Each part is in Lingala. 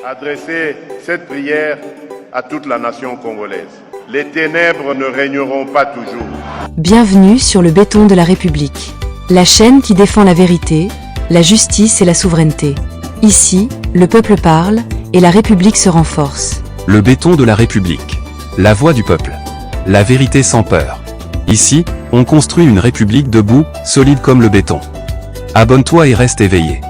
adresser cette prière à toute la nation congolaise. Les ténèbres ne régneront pas toujours. Bienvenue sur le béton de la République, la chaîne qui défend la vérité, la justice et la souveraineté. Ici, le peuple parle et la République se renforce. Le béton de la République, la voix du peuple, la vérité sans peur. Ici, on construit une République debout, solide comme le béton. Abonne-toi et reste éveillé.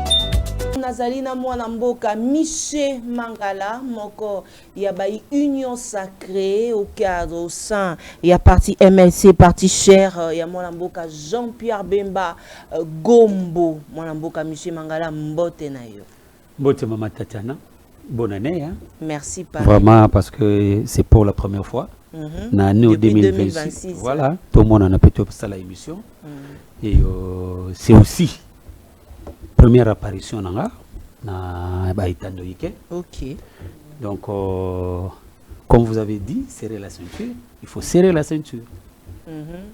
Nazalina mwana mboka Miché Mangala moko ya ba union sacrée au cadre au sein ya parti MLC parti cher ya mwana mboka Jean-Pierre Bemba Gombo mwana mboka Miché Mangala mbote na yo. Mbote Mama Tatiana, bonne année hein. Merci pas. Vraiment parce que c'est pour la première fois. Depuis 2026. Voilà, tout le monde en a peut-être ça la émission. Et c'est aussi première apparition na Baïtando Ike. OK. Donc comme vous avez dit, serrer la ceinture, il faut serrer la ceinture.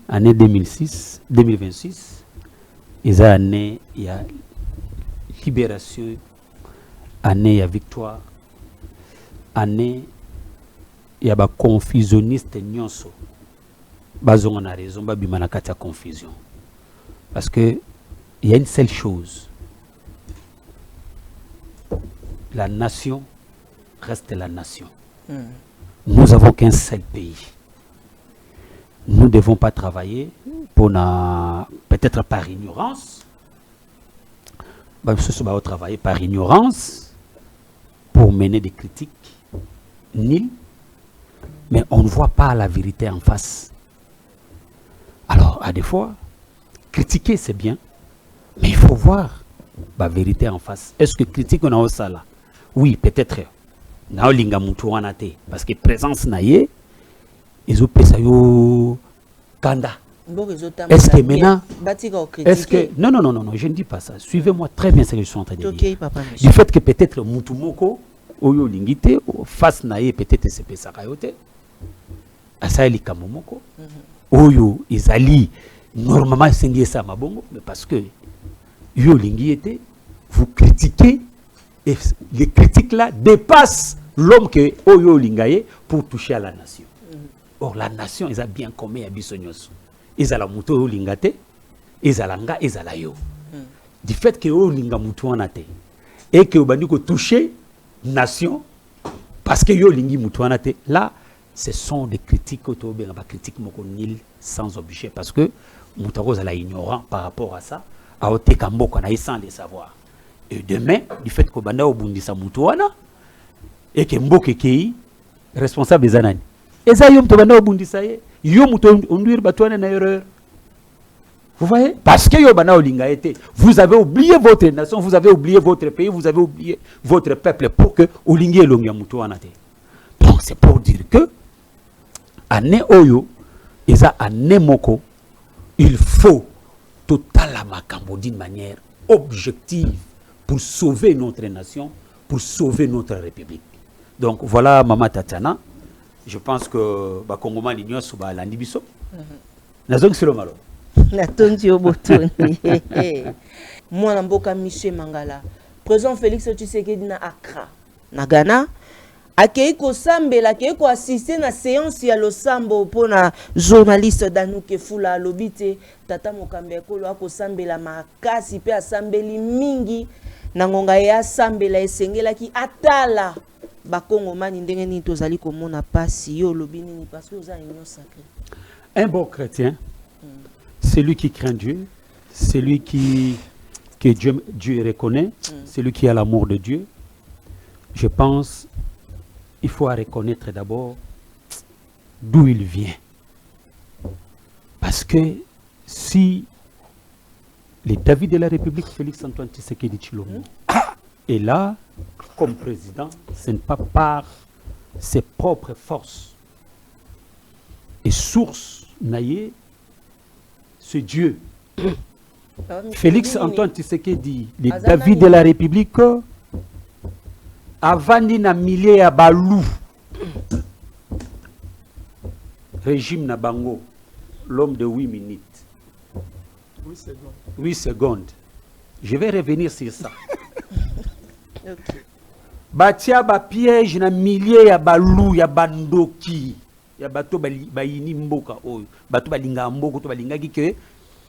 Année 2026, il y a année il y a libération, année il y a victoire, année il y a ba confusionniste nyonso. Bazon on a raison, ba bimana kata confusion. Parce que il y a une seule chose. La nation reste la nation. Nous n'avons qu'un seul pays. Nous ne devons pas travailler pour peut-être par ignorance. Travailler par ignorance pour mener des critiques nulles. Mais on ne voit pas la vérité en face. Alors, à des fois, critiquer c'est bien, mais il faut voir la vérité en face. Est-ce que critique on a ça là? Oui, peut-être. Parce que présence naïe, ils ont payé Kanda. Est-ce que maintenant, est-ce que non, je ne dis pas ça. Suivez-moi très bien ce que je suis en train de dire. Du fait que peut-être Moutoumoko, Oyo Lingite, face naïe peut-être c'est Pesakayote, Asaeli Kamomoko, Oyo Izali, normalement c'est ça mabongo, mais parce que Yo Lingite, vous critiquez. Et les critiques là dépassent l'homme que Oyo Lingaye pour toucher à la nation. Or la nation, ils ont bien commis à Bissonyos. Ils ont la mouto Lingate, ils ont l'anga, ils ont la yo. Du fait que Oyo Linga mouto anate et que Obaniko toucher nation parce que Yo Lingi mouto anate, là, ce sont des critiques autobéra, critiques mokonil sans objet parce que Moutaroz a ignorant par rapport à ça, a ôté Kambo qu'on a sans les savoir. Et demain, du fait que Banda Obundisa Moutouana et que Mboke Kei, responsable des Anani. Et ça, Yom Tobanda Obundisa, Yom Moutounduir Batouane na erreur. Vous voyez? Parce que Yobana Olinga était. Vous avez oublié votre nation, vous avez oublié votre pays, vous avez oublié votre peuple pour que Olingi et Longia Moutouana. Donc c'est pour dire que, Ane Oyo, et ça, Ane Moko, il faut totalement d'une manière objective. Pour sauver notre nation, pour sauver notre République. Donc voilà Mama Tatiana. Je pense que Kongoma l'Union Souba l'Andibiso. Nazong sur le malo. Natondi Obotoni. Moi Namboka Miché Mangala. Président Félix Tshisekedi na Accra. Na Ghana. Akei ko sambela, akei ko assister na séance ya losambo pour na journaliste Danuke Fula lobite tata Mokambe ko lo ko sambela makasi pe asambeli mingi na ngonga ya sambela esengela ki atala bakongo mani ndenge ni tozali komona pasi yo lobini ni parce que vous avez union sacrée. Un bon chrétien, celui qui craint Dieu, celui que Dieu reconnaît, celui qui a l'amour de Dieu. Je pense il faut reconnaître d'abord d'où il vient. Parce que si le David de la République, Félix Antoine Tshisekedi Tshilombo, est là comme président, ce n'est pas par ses propres forces. Et source, naïe, c'est Dieu. Félix Antoine Tshisekedi, le David de la République, Avandi na milliers à Balou. Régime Nabango, l'homme de 8 minutes. 8 secondes. Je vais revenir sur ça. batia ba piège na milliers ya balou ya bandoki ya bato bayini mboka oyo bato balinga mboko to balingaki ke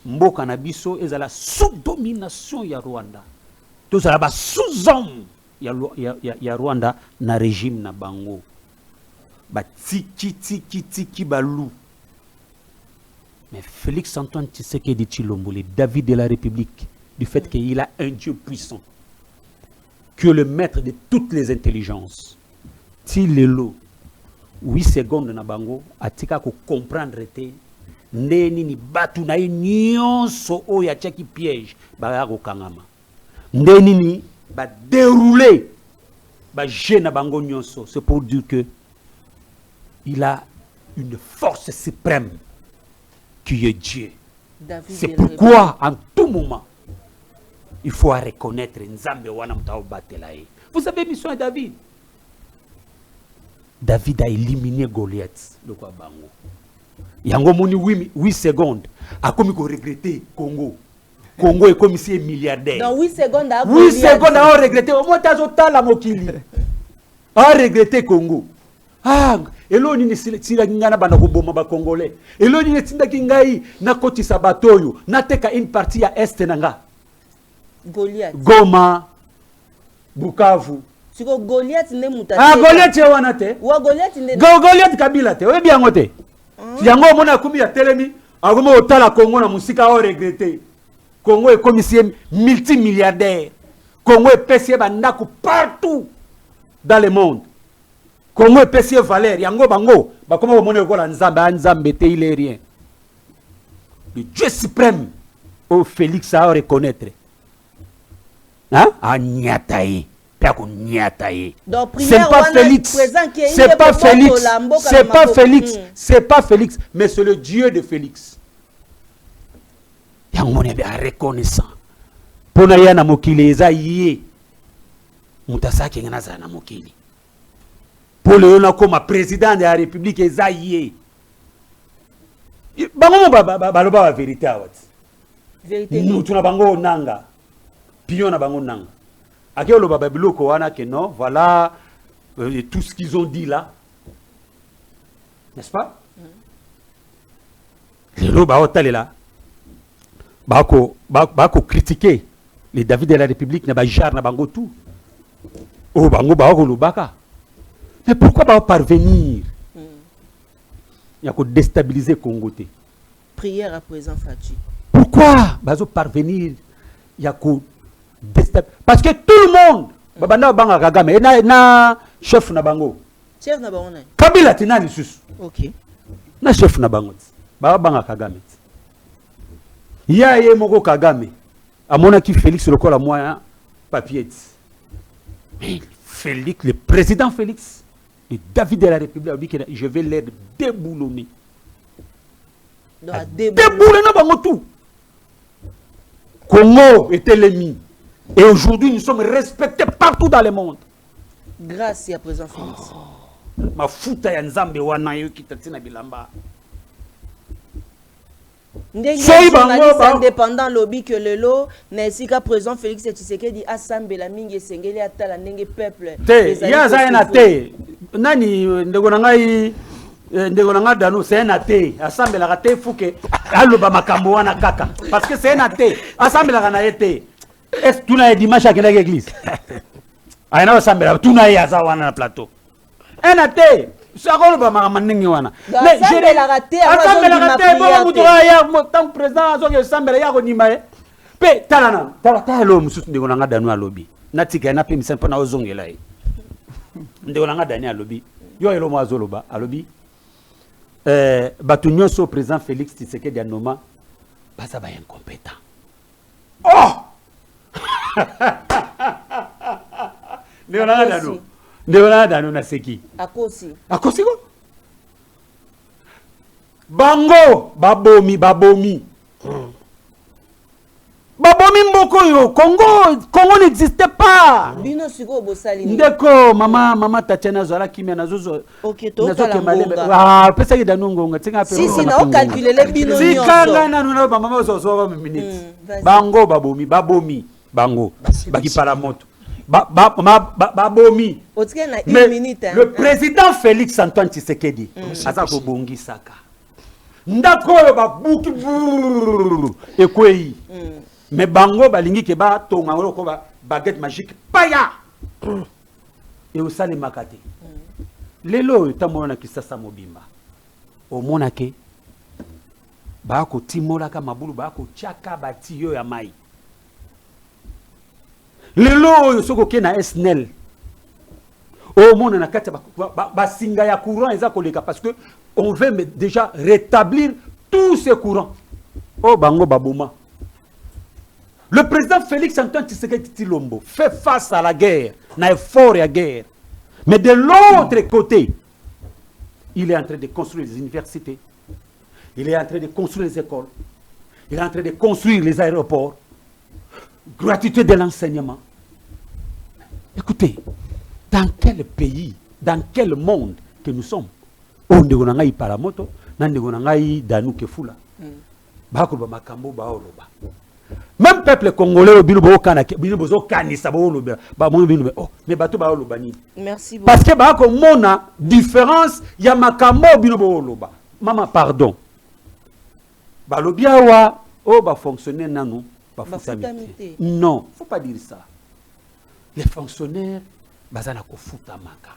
mboka na biso ezala sous domination ya Rwanda to zala ba sous homme ya Rwanda na régime na bango ba tiki balou. Mais Félix Antoine Tshisekedi Tshilombo, le David de la République, du fait qu'il a un Dieu puissant, que le maître de toutes les intelligences, Tilelo, 8 secondes na bango, atika ko comprendre te, neni ni batu na nyonso o ya tchaki piège, ba ko kangama. Neni ni ba dérouler, ba na bango nyonso, c'est pour dire que il a une force suprême qui est Dieu. C'est pourquoi, en tout moment, il faut reconnaître Nzambe wana mutao batelaye. Vous savez, mission de David. David a éliminé Goliath. Le quoi bango. Yango moni 8 secondes. A comme qu'on regretté Congo. Congo est comme si un milliardaire. Dans 8 secondes, 8 secondes a regretté. Au moins, t'as autant la mokili. A regretté Congo. Ah, elo ni sila ngana bana kuboma ba congolais. Elo ni tinda kingai na koti sabatoyo na teka une partie ya est nanga. Goliath. Goma, Bukavu. Siko Goliath ne mutate. Ah, Goliath wana te. Wa Goliath ne. Goliath Kabila te. Oyebi yango te. Yango mona kumi ya telemi, agomo otala Congo na musika o regretter. Congo est comme si multimilliardaire. Congo est payé bandako partout dans le monde. Congo est payé valeur. Yango bango, ba comment mona ko la nzambe te il est rien. Le Dieu suprême au Félix à reconnaître. Hein? Agnataye. C'est pas Félix. C'est pas Félix. C'est pas Félix. C'est pas Félix. Mais c'est le Dieu de Félix. Yango mona bien reconnaissant. Pona ya na mokili eza yé. Mutasaki ngana za na mokili. Pour le na comme président de la République eza yé. Bango baloba la vérité awat. Vérité. Nous tuna bango nanga. Pion na bango nanga. Akeo lo baba biloko wana que non, voilà tout ce qu'ils ont dit là. N'est-ce pas? Les loba hotale là. Bako critiquer les David de la République na ba jar na bango tout. Oh bango bako lobaka. Mais pourquoi ba parvenir? Il y a que déstabiliser Congo té. Prière à présent Fati. Pourquoi bazo parvenir? Il y a que parce que tout le monde babanda banga Kagame na chef na bango. Chef na bango na. Kabila tina lisusu. OK. Na chef na bango. Banga Kagame. Ye moko Kagame. Amona ki Félix lokola moyen papier. Mais Félix, le président Félix, le David de la République a dit que je vais les déboulonner. Déboulonner bango tout. Congo était l'ennemi. Et aujourd'hui, nous sommes respectés partout dans le monde. Grâce à présent Félix. Ma futa ya nzambe wana yo kitatina bilamba. Ndenge journaliste indépendant lobby que le lot n'est qu'à présent Félix Tshisekedi assemble la mingi sengeli atala ndenge peuple. Te ya za na te. Nani ndeko na ngai ndeko na ngada no c'est na te. Assemble la te fuke aloba makambo wana kaka. Parce que c'est na te. Assemble la na te. Est-ce que tu n'as dimanche à quelle église? Ah non, ça me l'a tout n'a ya za wana na plateau. Enate, ça va le ba mamanengi wana. Mais je la raté assemble la raté bon mutoa ya tant président azo ke assemble ya ko nima e. Pe talana, tala lo mususu ndeko nanga danu alobi. Natika na pe misempa na ozongela e. Ndeko nanga dani alobi. Yo elo mo azoloba alobi. Batu nyonso président Félix Tshisekedi anoma baza ba incompétent. Oh! Ndeko danu na seki. Akosi. Akosi ko? Bango babomi. Babomi mboko yo. Congo n'existait pas. Bino siko bosali. Ndeko mama Tatiana zala kimia nazozo. OK, to kala ngonga. Ah, pesa ki danu ngonga. Tinga pe. Si na o calculer les bino nyonso. Sikanga na nuna mama zo minute. Bango babomi. Bango. Baki para moto. babomi. Mais le président Félix Antoine Tshisekedi aza ko bongi saka. Ndako yo babuki ekwei. Mais bango balingi ke ba tonga ko ba baguette magique paya. Et au sale makate. Lelo tamona kisasa mobimba. O monake ba ko timola ka mabulu ba ko chaka batiyo ya mai. Lelo soko ke na SNEL. O mona na kati ba singa ya courant eza koleka parce que on veut déjà rétablir tous ces courants. Oh bango baboma. Le président Félix Antoine Tshisekedi Tshilombo fait face à la guerre, na effort à guerre. Mais de l'autre côté, il est en train de construire les universités. Il est en train de construire les écoles. Il est en train de construire les aéroports. Gratuité de l'enseignement. Écoutez, dans quel pays, dans quel monde que nous sommes? On ne paramoto, on ne danu kefula. Bakuba makambo baoloba. Même peuple congolais au bilubo kanake, bilubo kanisa baoloba, ba mo bilubo. Oh, mais bato baoloba ni. Merci beaucoup. Parce que ba ko mona différence ya makambo bilubo oloba. Maman pardon. Ba lobiawa oh ba fonctionnaire nanu, ba futamité. Non, faut pas dire ça. Les fonctionnaires bazana ko futamaka.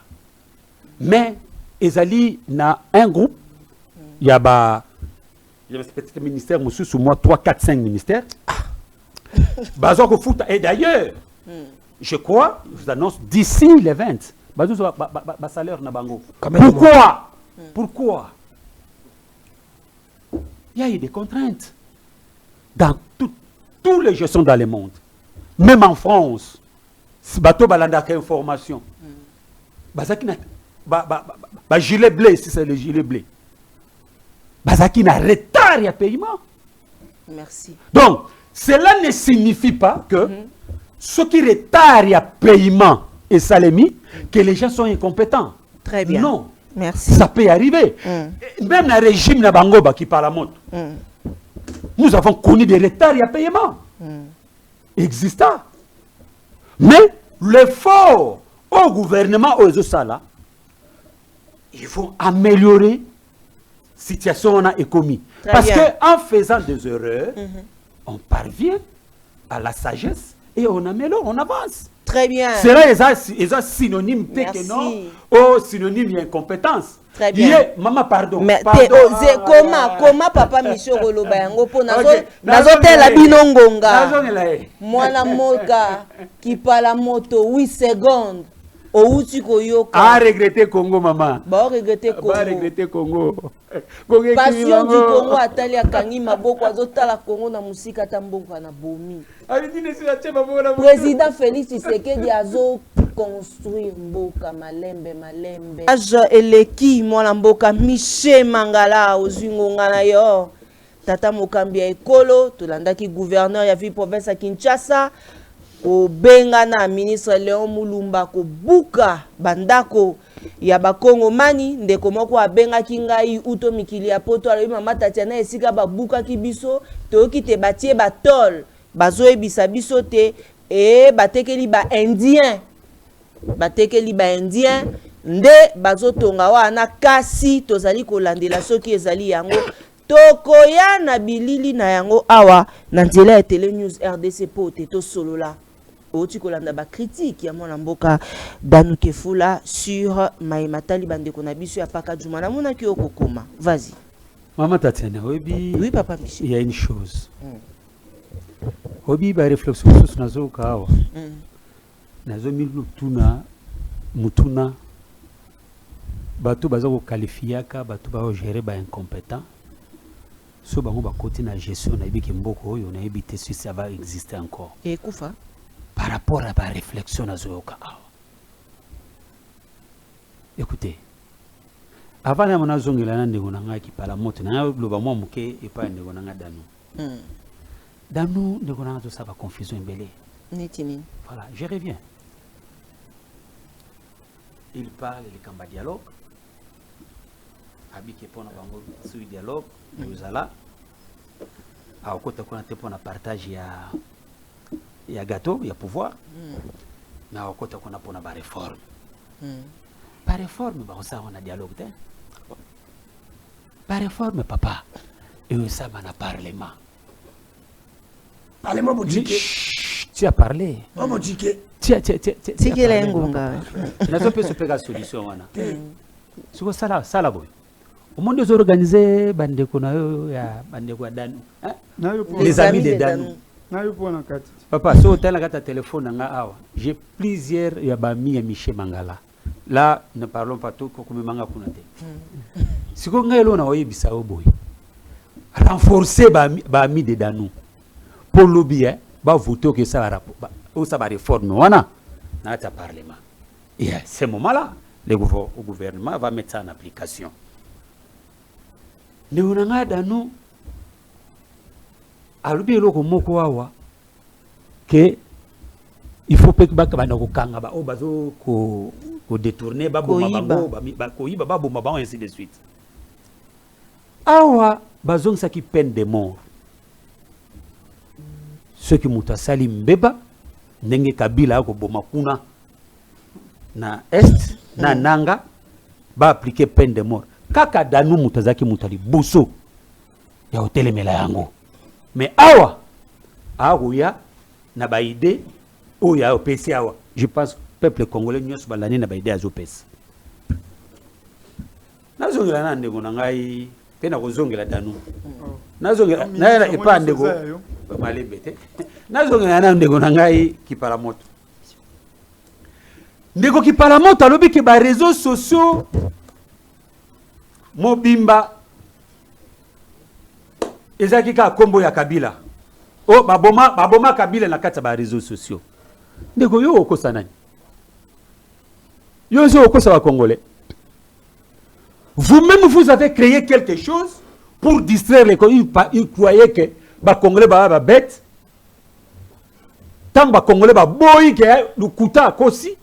Mais ezali na un groupe, il y a ce petit ministère, monsieur, sous moi, 3, 4, 5 ministères. Et d'ailleurs, je crois, je vous annonce, d'ici les 20, salaire na bango. Pourquoi? Pourquoi? Il y a eu des contraintes. Dans tous les gestions dans le monde. Même en France, si bateau balanda information. Gilet blé, si c'est le gilet blé. Bazaki n'a retard à paiement. Merci. Donc, cela ne signifie pas que ce qui retard à paiement et salémi, que les gens sont incompétents. Très bien. Non. Merci. Ça peut arriver. Même le régime na Bangoba qui parle à moto. Nous avons connu des retards à paiement. Existant. Mais l'effort au gouvernement, aux Osala, il faut améliorer la situation qu'on a commis. Parce qu'en faisant des erreurs, on parvient à la sagesse et on améliore, on avance. Très bien. C'est là ils ont synonyme ou synonyme d'incompétence. Très bien. Maman, pardon. Mais comment papa Michel Roloba yango po nazotela binongonga. Mwana moka qui parle moto 8 secondes. A regretter Congo, maman. Ba regretter Congo. Ba regretter Congo. Passion du Congo atali akangi maboko azotala Congo na musika tambongo na bomi. Président Félix Tshisekedi azo construire mboka malembe. Age eleki mwana mboka Michel Mangala ozingonga na yo. Tata Mokambi ya ekolo tolandaki gouverneur ya ville province ya Kinshasa. Ko benga na ministre Léon Mulumba ko buka bandako ya bakongo mani ndeko moko abenga kingai uto mikili ya poto alobi mama Tatiana esika babuka ki biso toki te batie batol bazoyebisa biso te e batekeli ba indien nde bazotonga wana kasi tozali kolandela soki ezali yango tokoya na bilili na yango awa na nzela ya Télé News RDC pote to solola oti kolanda ba critique ya mwana mboka Danu Kefula sur Maïmatali bandeko na biso ya paka juma na mona ki okokoma. Vas-y. Maman Tatiana, oui papa Michel. Il y a une chose. Obi ba réflexion sur nazo kawa. Nazo milutuna mutuna bato bazako qualifiaka bato ba gérer ba incompétent. So bango ba côté na gestion na ibiki mboko oyo na ibité si ça va exister encore. Et kufa par rapport à la réflexion à Zoyoka. Écoutez, avant de mon azong il a un qui parle moto, n'a le bamou mouké et pas un dégonanga Danu. Danu dégonanga tout ça va confusion belé. Voilà, je reviens. Il parle le combat dialogue. Habiki pour bango sur dialogue, nous allons. À côté qu'on a pour partage il y a gâteau, il y a pouvoir. na wakota kuna pona ba réforme. Ba réforme ba ça on a dialogue te. Ba réforme papa. Et ça na parlement. Parlement bodike. Tu as parlé. Oh bodike. Tu Tikela ngunga. Na zo pe se pega solution wana. Siko sala boy. Au monde des organisés bande kuna yo ya bande kwa Danou. Les amis de Danou. Papa, si tu as un téléphone, j'ai plusieurs yabami et Michel Mangala. Là, ne parlons pas tout comme Manga Kunate. Si vous avez un bisa au boy, renforcer Bami de Danou. Pour lobby, va voter que ça va réformer. Voilà, dans le Parlement. Et à ce moment-là, le gouvernement va mettre ça en application. Nous avons Danou. Alubi eloko moko awa que il faut que bakabana ko kanga ba o bazo ko détourner ba boma bango ba ko yiba ba boma bango ainsi de suite. Awa bazong sa ki peine de mort. Ceux qui muta salim beba ndenge Kabila ko boma kuna na est na nanga ba appliquer peine de mort. Kaka Danou mutazaki mutali boso ya hotel mela yango. Mais awa aouya na ba idée o ya opesi awa. Je pense peuple congolais nyos balani na ba idée azopesi. Nazongela na ndeko na ngai pe na kozongela Danou. Nazongela na epa ndeko malebete. Nazongela na ndeko na ngai kipala moto. Ndeko kipala moto alobi ke ba réseaux sociaux mobimba ezaki ka kombo ya Kabila. Oh baboma Kabila na kati ba réseaux sociaux. Ndeko yo okosa nani? Yo zo okosa wa Congolais. Vous-même vous avez créé quelque chose pour distraire les Congolais. Ils croyaient que ba Congolais ba bête. Tant ba Congolais ba boy ke lukuta kosi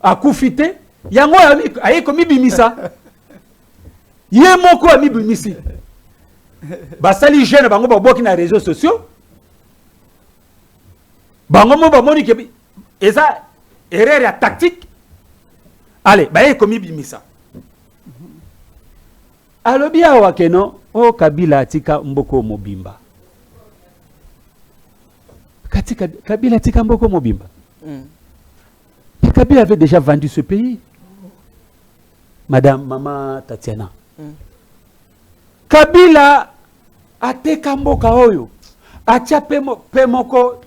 akufite yango ayi komi bimisa. Ye moko ami bimisi. Basali jeune bango baboki na réseaux sociaux bango mo ba moni ke eza erreur ya tactique allez baye komi bimisa alobi awa keno o Kabila atika mboko mobimba katika Kabila atika mboko mobimba Kabila avait déjà vendu ce pays madame maman Tatiana Kabila ateka mboka oyo atia pemoko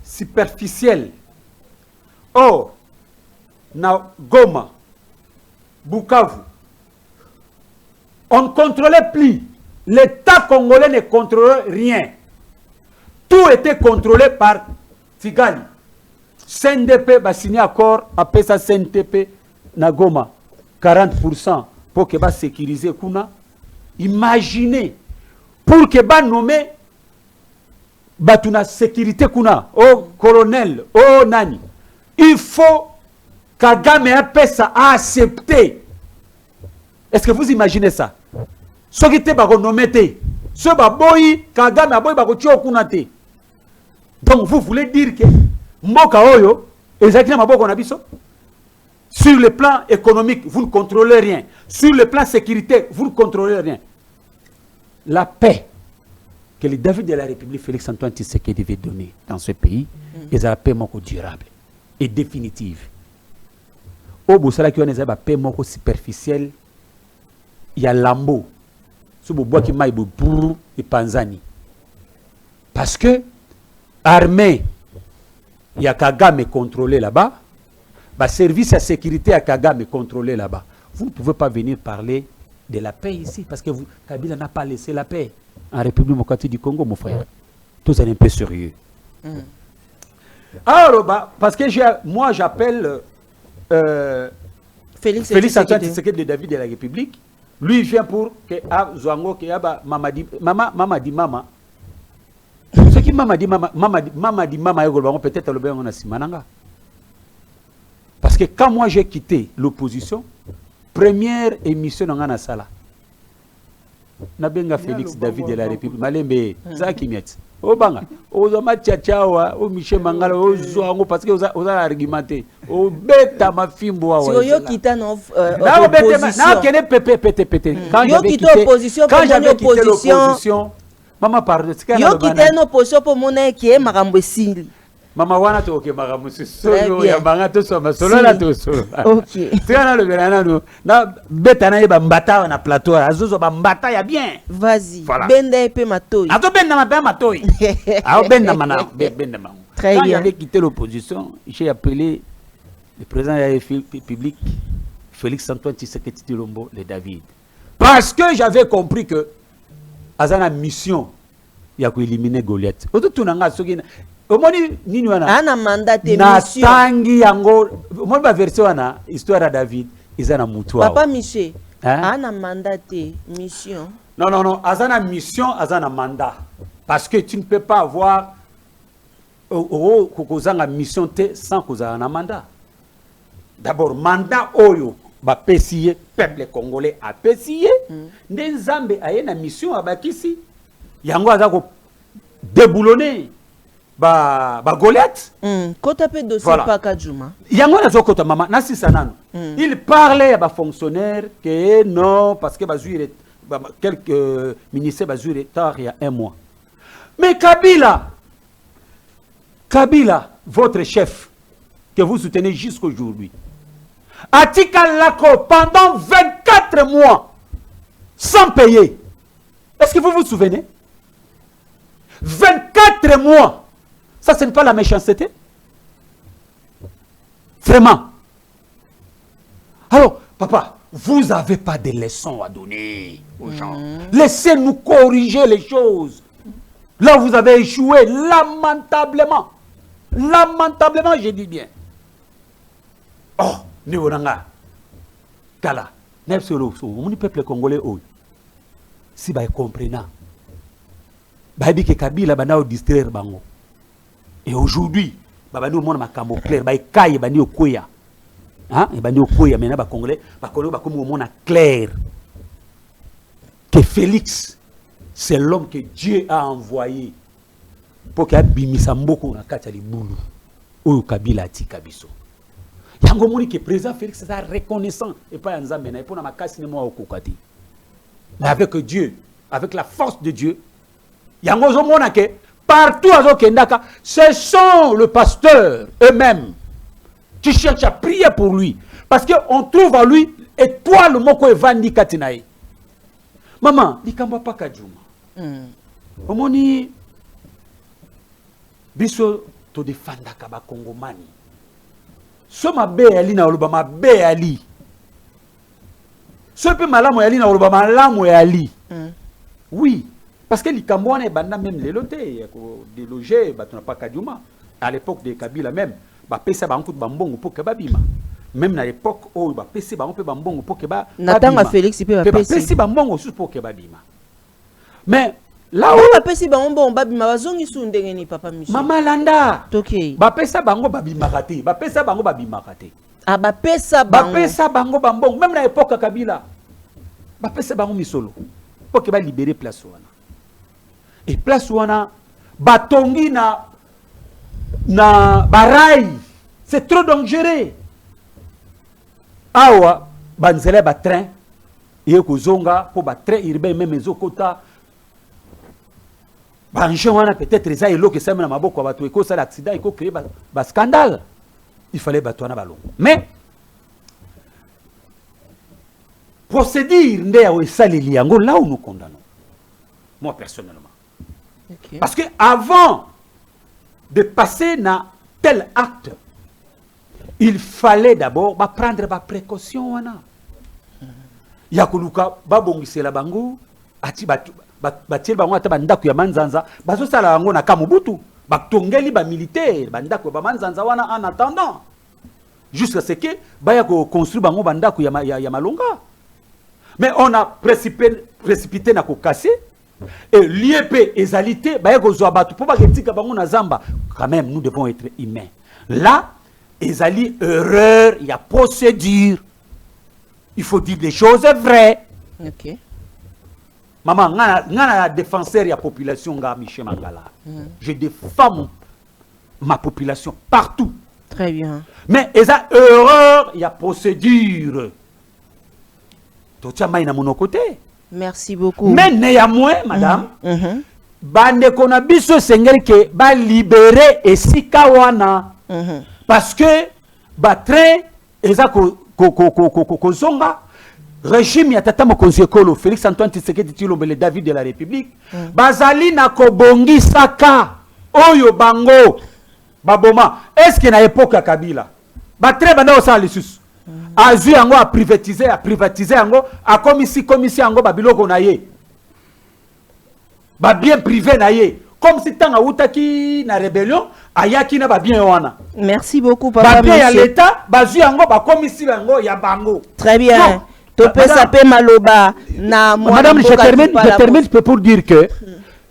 superficiel. Or na Goma Bukavu on ne contrôlait plus. L'État congolais ne contrôlait rien. Tout était contrôlé par Kigali. CNDP va signer accord après ça CNTP na Goma 40% pour que va sécuriser kuna. Imaginez pour que ba nommer batuna sécurité kuna au colonel au nani. Il faut Kagame un peu ça a accepté. Est-ce que vous imaginez ça? Ce qui était nommé te, ce baboy Kagame aboy ba ko kuna te. Donc vous voulez dire que mboka oyo ezaki na maboko na biso? Sur le plan économique, vous ne contrôlez rien. Sur le plan sécurité, vous ne contrôlez rien. La paix que le David de la République Félix-Antoine Tshisekedi devait donner dans ce pays est la paix durable et définitive. Au bout de qui on a paix superficielle, il y a Lambo, ce bois qui maille pour et Panzani. Parce que armée, il y a Kagame contrôlé là-bas. Bah, service à sécurité à Kagame contrôlé là-bas. Vous ne pouvez pas venir parler de la paix ici parce que Kabila n'a pas laissé la paix en République démocratique du Congo, mon frère. Tous sont un peu sérieux. Alors, bah, parce que moi j'appelle Félix Antoine Tshisekedi de David de la République. Lui il vient pour que Zouango que mama dit mama. Ce qui mama dit mama peut-être le bien on a simananga. Parce que quand moi j'ai quitté l'opposition, première émission dans la Nabenga Félix David de la République, Malembe, Zaki Miet. Obanga. Ozama tchatchawa, o Michel Mangala, o Zoango, parce que vous avez argumenté. O beta ma fimbo. Si yo quitte non opposition. Non, qu'elle est pété. Quand j'avais quitté l'opposition, maman pardon. Yo quitté l'opposition pour mon qui est Marambesili. Mama wana to ke magamusi solo ya banga to soma solo la to solo. OK. Tena le verana no na beta na ba mbata na plateau azuzo ba mbata ya bien. Vas-y. Voilà. Benda pe matoi. Ato benda ma ba matoi. Ah benda mana benda ma. Très Quand bien. j'avais quitté l'opposition, j'ai appelé le président de la République Félix Antoine Tshisekedi Tshilombo le David. Parce que j'avais compris que azana mission ya ko éliminer Goliath. Otutunanga sokina omoni nini wana ana mandat de na mission tangi yango omoni ba version wana histoire ya David izana mutu wa Papa Miché ana mandat de mission non azana mission azana mandat parce que tu ne peux pas avoir kozanga mission te sans kozala na mandat. D'abord mandat oyo ba pesiye peuple congolais a pesiye nde nzambe aye na mission abakisi yango azako déboulonner ba Goliath. Kota pe dossier voilà. Pas Kajuma. Yango na zokota mama na sisanano. Il parlait à ba fonctionnaire que non parce que quelques ministères bazu retard il y a 1 mois. Mais Kabila, votre chef que vous soutenez jusqu'aujourd'hui, Atika Lako pendant 24 mois sans payer. Est-ce que vous vous souvenez? 24 mois. Ça, ce n'est pas la méchanceté. Vraiment. Alors, papa, vous n'avez pas de leçons à donner aux gens. Laissez-nous corriger les choses. Là, vous avez échoué lamentablement. Lamentablement, je dis bien. Oh, Néoranga. Kala. Nepsolo, mon peuple congolais, si vous comprenez, vous que Kabila va distraire bango. Et aujourd'hui, babani au monde makambo clair, ba ikaye bani okoya. Hein? Et bani okoya maintenant ba congolais, ba comme au monde clair. Que Félix, c'est l'homme que Dieu a envoyé pour qu'il abimisa mboko na kati ya libulu. Oyo Kabila atika biso. Yango moni que président Félix est reconnaissant et pas nzambe na epona makasi ne mo okokati. Mais avec Dieu, avec la force de Dieu, yango zo mona que partout à Zokendaka, ce sont le pasteur eux-mêmes qui cherchent à prier pour lui. Parce qu'on trouve à lui étoile moko evandi katinae. Maman, likamba pa kajuma. Omoni biso to defanda kaba kongomani. So mabe ali na oloba mabe ali. So pe malamu ali na oloba malamu ali. Oui. Parce que les Cambouanais, même les lotés, déloger, tu n'as pas Kadjuma. À l'époque de Kabila même, pesa banko bambongo pour que babima. Même à l'époque où pesa banko bambongo pour que babima. Natanga Félix peut pesa bango pour que babima. Mais là où pesa bango babima bazongi sundenge ni papa Michel. Mama Landa. OK. Pesa bango babima kate, pesa bango babima kate. Ah pesa bango bambongo même à l'époque Kabila. Pesa bango misolo pour que ba libérer place wana. Et place wana batongi na barai, c'est trop dangereux. Awa banzele ba train et kozonga pour ba train urbain même ezokota banjo wana peut-être ça elo que ça na maboko bato eko ça l'accident eko créer ba scandale. Il fallait batona balon. Mais procédure nde ya esaleli yango là où nous condamnons. Moi personnellement. Okay. Parce que avant de passer dans tel acte, il fallait d'abord prendre ma précaution. Yakuluka babongisela bango ati batil bango ata bandako ya manzanza bazo sala bango na kamubutu batongeli ba militaire bandako ba manzanza wana en attendant jusqu'à ce que baya ko construire bango bandako ya malonga. Mais on a précipité na ko casser. Et l'IEP ezalité, quand même, nous devons être humains. Là, ezali erreur, il y a procédure. Il faut dire des choses vraies. Ok. Maman, ngana défenseur de la population, Michel Mangala. Je défends ma population partout. Très bien. Mais il y a erreur, il y a procédure. Tout ça, il y a mon côté. Merci beaucoup. Mais néanmoins, madame, bande qu'on a biso sengel que ba libérer et si kawana. Parce que ba train eza ko zonga régime ya tata mokonzi ekolo Félix Antoine Tshisekedi Tshilombo le David de la République bazali na kobongi saka oyo bango baboma est-ce que na époque ya Kabila ba train banda osala lisusu azui yango a privatiser yango a komisi yango babiloko na ye ba bien privé na ye comme si tanga utaki na rébellion ayaki na ba bien wana. Merci beaucoup papa. Ba bien ya l'état bazui yango ba komisi yango ya bango. Très bien. To peut saper maloba na madame je termine pour dire que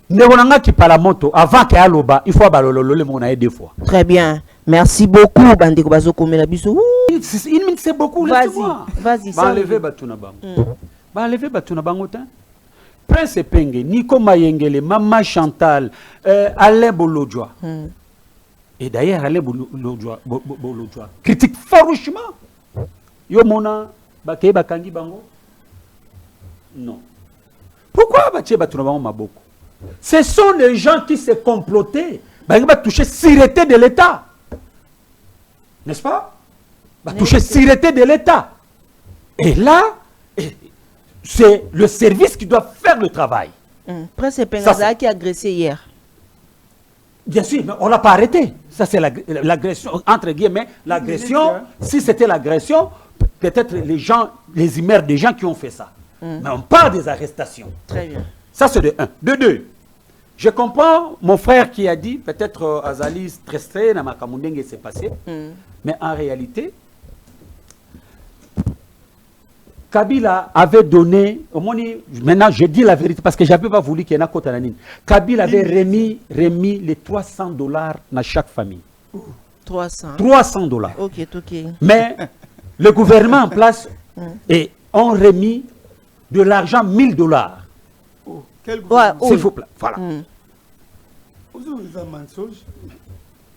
Negonanga qui parle moto avant que aloba il faut balololo le mona deux fois. Très bien. Merci beaucoup bandeko bazokomela biso. Une minute c'est beaucoup laisse-moi. Vas-y. Ba lever batuna bango. Ba lever batuna bango ta. Prince Penge, Nico Mayengele, Maman Chantal, Alain Bolodjoa. Et d'ailleurs Alain Bolodjoa critique farouchement. Yo mona bakay bakangi bango. Non. Pourquoi batie batuna bango maboko? Ce sont les gens qui se complotaient. Ils vont toucher sûreté de l'État. N'est-ce pas? Ils vont toucher sûreté de l'État. Et là, c'est le service qui doit faire le travail. Prince Pengaza qui a agressé hier. Bien sûr, mais on ne l'a pas arrêté. Ça, c'est l'agression, entre guillemets, l'agression. Si c'était l'agression, peut-être les gens, les immers des gens qui ont fait ça. Mais on parle des arrestations. Très bien. Ça, c'est de un. De deux, je comprends mon frère qui a dit, peut-être Azali stressé, na makamundenge s'est passé, mais en réalité, Kabila avait donné, maintenant je dis la vérité parce que je n'avais pas voulu qu'il y ait un côté à la ligne. Kabila avait remis les $300 à chaque famille. 300 $300. Ok. Mais le gouvernement en place ont remis de l'argent $1000. S'il vous plaît. Voilà.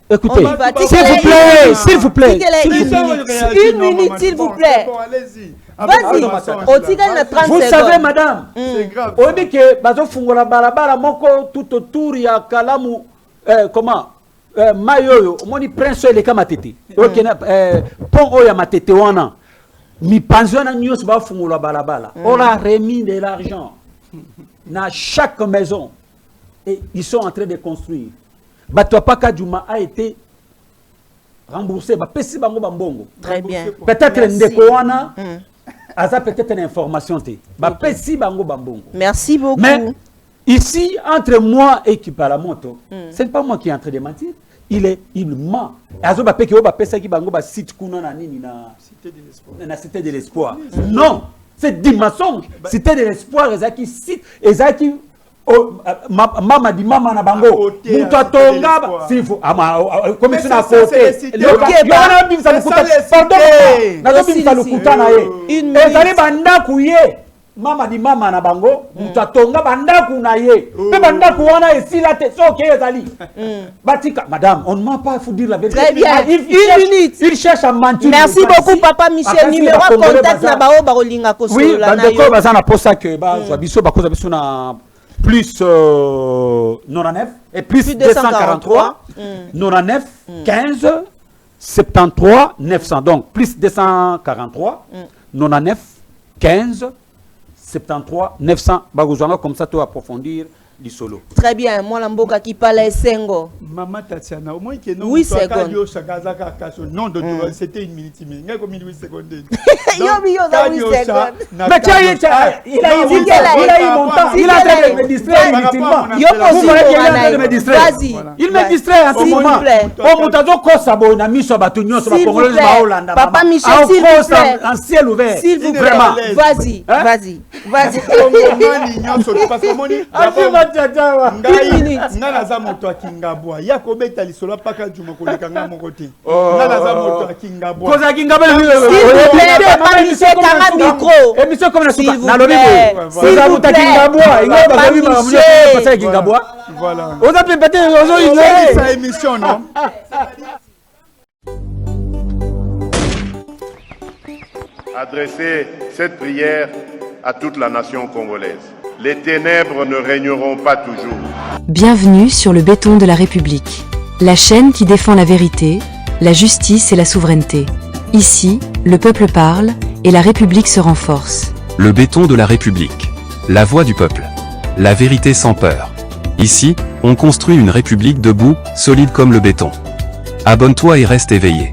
Écoutez, s'il vous plaît. Une minute, s'il vous plaît. Vas-y, vous savez, madame, on dit que bazo fungola barabara moko tout autour ya Kalamu, comment, mayoyo, moni prince le kamatete, pont oya matete wana, mi pensiona nyos ba fungola barabara, on a remis de l'argent dans chaque maison et ils sont en train de construire. Batouapaka Djouma a été remboursé, très bien. Peut-être Ndekoana. Aza peut-être une information. Merci beaucoup. Mais ici, entre moi et qui parle à moto, ce n'est pas moi qui est en train de mentir. Il ment. Azo ba peke oba pesa ki bango ba site kuna na nini na cité de l'espoir. Non, c'est du mensonge. Cité de l'espoir ezaki site ezaki mama di mama na bango muto atonga sifu ama comme ça na côté yona bimsa lukuta pardon na bimsa lukuta na ye ezali banda kuye mama di mama na bango muto atonga banda kuna ye pe banda kuwana esila te soke ezali batika madame on ne m'a pas faut dire la vérité. Très bien. Une minute. Il cherche à mentir. Merci beaucoup papa Michel. Numéro contact na bao barolinga ko oui bandeko bazana posa que ba biso bakoza biso na plus 99 et plus 243 99 15 73 900 donc plus 243 99 15 73 900 bagozanga comme ça tu approfondir du solo. Très bien, moi l'amboka qui parle Sengo. Maman Tatiana, au moins que non. Oui, secondes. Non, c'était une minute, mais il y a comme 8 secondes. Mais tiens, il a eu mon temps. Il a train de me distraire inutilement. Vas-y. Il me distrait à ce moment. Oh, Moutazo Kosabo, na miso batunyo sur la Congolaise Baolanda. Papa Michel, s'il vous plaît. En ciel ouvert. S'il vous plaît. Vas-y. nga naza moto akingabwa ya kobeta lisolo paka juma koleka nga moko te nga naza moto akingabwa koza kingabwa émission comme na suka na lobi koza moto akingabwa inga bazabi makambo pasa kingabwa voilà oza pepete ozo sa émission non. Adressez cette prière à toute la nation congolaise. Les ténèbres ne régneront pas toujours. Bienvenue sur le béton de la République. La chaîne qui défend la vérité, la justice et la souveraineté. Ici, le peuple parle et la République se renforce. Le béton de la République. La voix du peuple. La vérité sans peur. Ici, on construit une République debout, solide comme le béton. Abonne-toi et reste éveillé.